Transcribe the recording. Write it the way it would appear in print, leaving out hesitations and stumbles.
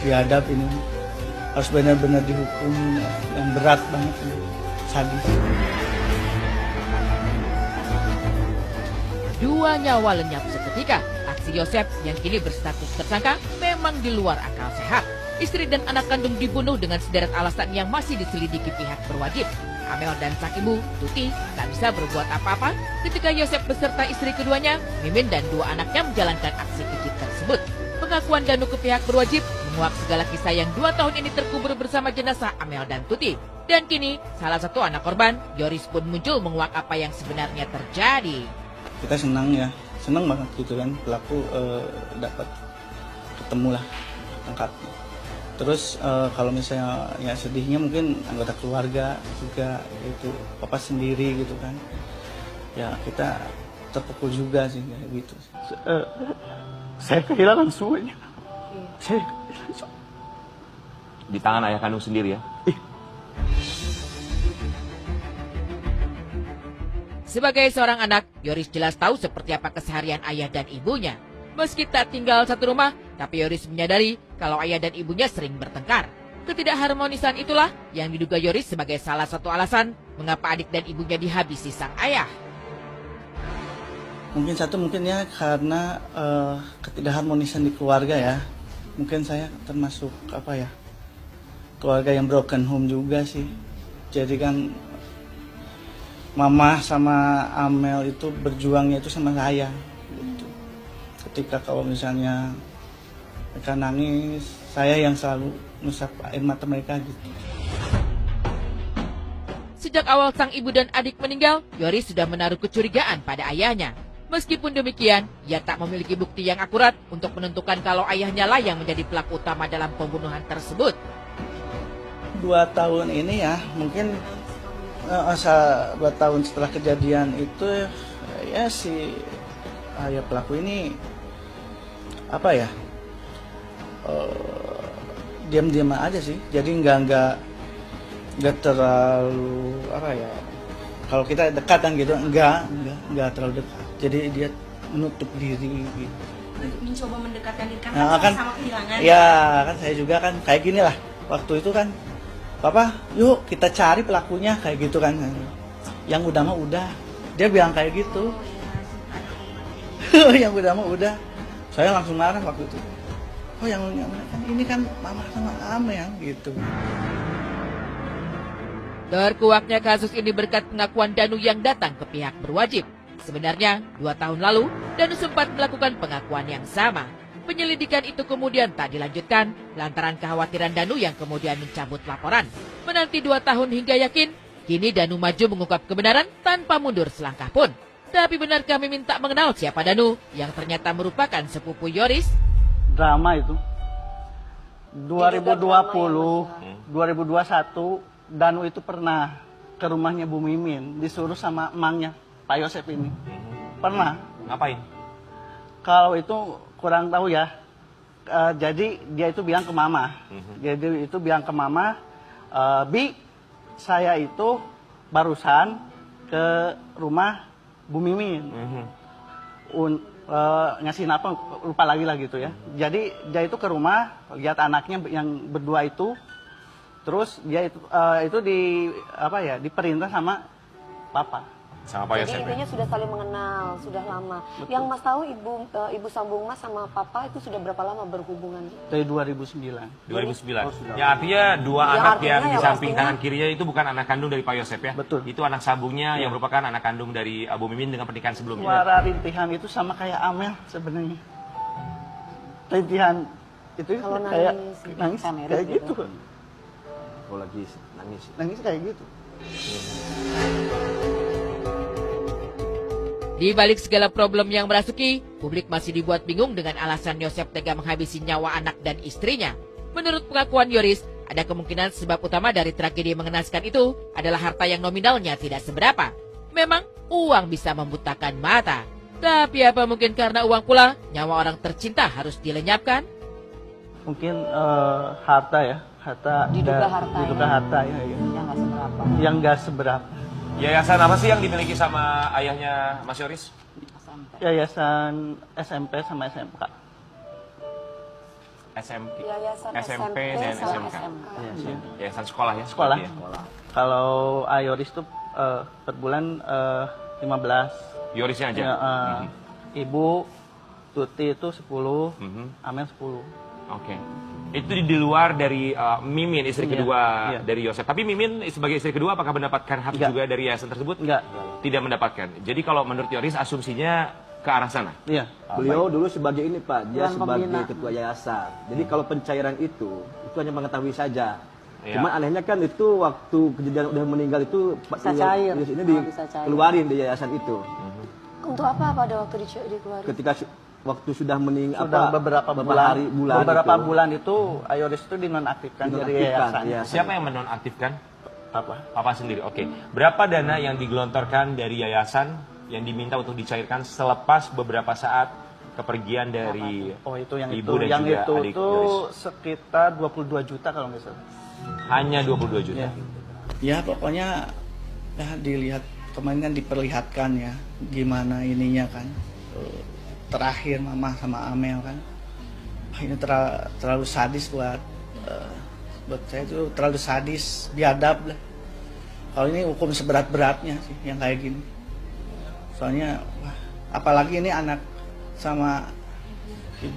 biadab ini harus benar-benar dihukum yang berat banget, sadis. Dua nyawa lenyap seketika. Aksi Yosep yang kini berstatus tersangka memang di luar akal sehat. Istri dan anak kandung dibunuh dengan sederet alasan yang masih diselidiki pihak berwajib. Amel dan sang ibu, Tuti, tak bisa berbuat apa-apa ketika Yosep beserta istri keduanya, Mimin dan dua anaknya menjalankan aksi keji tersebut. Pengakuan Danu ke pihak berwajib menguak segala kisah yang 2 tahun ini terkubur bersama jenazah Amel dan Tuti. Dan kini, salah satu anak korban, Yoris pun muncul menguak apa yang sebenarnya terjadi. Kita senang ya, senang banget gitu kan, pelaku dapat ketemu lah, angkat. Terus kalau misalnya ya sedihnya mungkin anggota keluarga juga itu, papa sendiri gitu kan, ya kita terpukul juga sih kayak gitu. Saya kehilangan semuanya. Saya Di tangan ayah kandung sendiri ya? Sebagai seorang anak, Yoris jelas tahu seperti apa keseharian ayah dan ibunya. Meski tak tinggal satu rumah, tapi Yoris menyadari kalau ayah dan ibunya sering bertengkar. Ketidakharmonisan itulah yang diduga Yoris sebagai salah satu alasan mengapa adik dan ibunya dihabisi sang ayah. Mungkin ya karena ketidakharmonisan di keluarga ya. Mungkin saya termasuk keluarga yang broken home juga sih. Jadi kan mama sama Amel itu berjuangnya itu sama saya gitu. Ketika kalau misalnya mereka nangis, saya yang selalu ngusap air mata mereka gitu. Sejak awal sang ibu dan adik meninggal, Yoris sudah menaruh kecurigaan pada ayahnya. Meskipun demikian, ia tak memiliki bukti yang akurat untuk menentukan kalau ayahnya lah yang menjadi pelaku utama dalam pembunuhan tersebut. 2 tahun ini ya, mungkin 2 tahun setelah kejadian itu ya si ayah pelaku ini diam-diam aja sih. Jadi nggak terlalu kalau kita dekatan gitu nggak terlalu dekat. Jadi dia menutup diri gitu. Mencoba mendekatkan diri karena sama kehilangan. Ya kan saya juga kan kayak gini lah. Waktu itu kan, Papa, yuk kita cari pelakunya kayak gitu kan. Yang udah mah udah. Dia bilang kayak gitu. Yang udah mah udah. Saya langsung marah waktu itu. Oh yang kan ini kan mama sama Amel gitu. Terkuaknya kasus ini berkat pengakuan Danu yang datang ke pihak berwajib. Sebenarnya, 2 tahun lalu, Danu sempat melakukan pengakuan yang sama. Penyelidikan itu kemudian tak dilanjutkan lantaran kekhawatiran Danu yang kemudian mencabut laporan. Menanti 2 tahun hingga yakin, kini Danu maju mengungkap kebenaran tanpa mundur selangkah pun. Tapi benarkah Mimin tak mengenal siapa Danu yang ternyata merupakan sepupu Yoris? Drama itu 2020, 2021 Danu itu pernah ke rumahnya Bu Mimin, disuruh sama emangnya Pak Yosep ini. Pernah. Ngapain? Kalau itu kurang tahu ya. Jadi dia itu bilang ke mama. Jadi itu bilang ke mama, Bi, saya itu barusan ke rumah Bu Mimin. Ngasih apa lupa lagi lah gitu ya. Jadi dia itu ke rumah lihat anaknya yang berdua itu. Terus dia itu diperintah sama papa. Sama Pak Jadi Yosep. intinya sudah saling mengenal, sudah lama. Betul. Yang Mas tahu ibu sambung Mas sama Papa itu sudah berapa lama berhubungan? Dari 2009. 2009. Oh, sudah. Ya artinya dua Ya, anak artinya yang ya di samping pastinya. kanan kirinya itu bukan anak kandung dari Pak Yosep ya? Betul. Itu anak sambungnya yang merupakan anak kandung dari Abu Mimin dengan pernikahan sebelumnya. Suara rintihan itu sama kayak Amel sebenarnya. Rintihan itu Kalau kayak nangis, nangis kayak gitu. Oh lagi nangis. Nangis kayak gitu. Di balik segala problem yang merasuki, publik masih dibuat bingung dengan alasan Yosep tega menghabisi nyawa anak dan istrinya. Menurut pengakuan Yoris, ada kemungkinan sebab utama dari tragedi mengenaskan itu adalah harta yang nominalnya tidak seberapa. Memang uang bisa membutakan mata. Tapi apa mungkin karena uang pula nyawa orang tercinta harus dilenyapkan? Mungkin harta ya, Diduga harta ya. Yang nggak seberapa. Yang nggak seberapa. Yayasan apa sih yang dimiliki sama ayahnya Mas Yoris? Yayasan SMP sama SMK. Yayasan SMP dan sama SMK. SMK. Yayasan sekolah ya? Sekolah. seperti ya. Kalau Ayoris tuh per bulan 15. Yorisnya aja? Ya, Ibu Tuti itu 10, Mhm. Amel 10. Oke. Itu di luar dari Mimin, istri Iya, kedua iya. dari Yosef. Tapi Mimin sebagai istri kedua apakah mendapatkan hak Enggak. juga dari yayasan tersebut? Enggak. Tidak mendapatkan. Jadi kalau menurut Yoris asumsinya ke arah sana? Iya. Beliau dulu sebagai ini Pak, dia Dewan sebagai Pembina. ketua yayasan. Jadi kalau pencairan itu hanya mengetahui saja. Iya. Cuman anehnya kan itu waktu kejadian udah meninggal itu Bisa cair. Yus ini Bisa cair. dikeluarin di yayasan itu. Untuk apa pada waktu dikeluarin? Ketika waktu sudah meninggal Sudah beberapa bulan, hari beberapa itu, bulan itu Ayoris itu dinonaktifkan dari dinonaktifkan, yayasan. iya. Siapa yang menonaktifkan? Apa? Papa sendiri. Oke. Berapa dana yang digelontorkan dari yayasan yang diminta untuk dicairkan selepas beberapa saat kepergian dari Oh itu yang ibu itu, dan yang juga itu adik tuh Yoris? sekitar 22 juta kalau nggak salah. Hanya 22 juta. Ya. Ya pokoknya ya dilihat kemarin kan diperlihatkan ya gimana ininya kan. Terakhir Mama sama Amel kan. Wah, ini terlalu sadis buat saya itu terlalu sadis, biadab lah. Kalau ini hukum seberat-beratnya sih yang kayak gini. Soalnya wah, apalagi ini anak sama ibu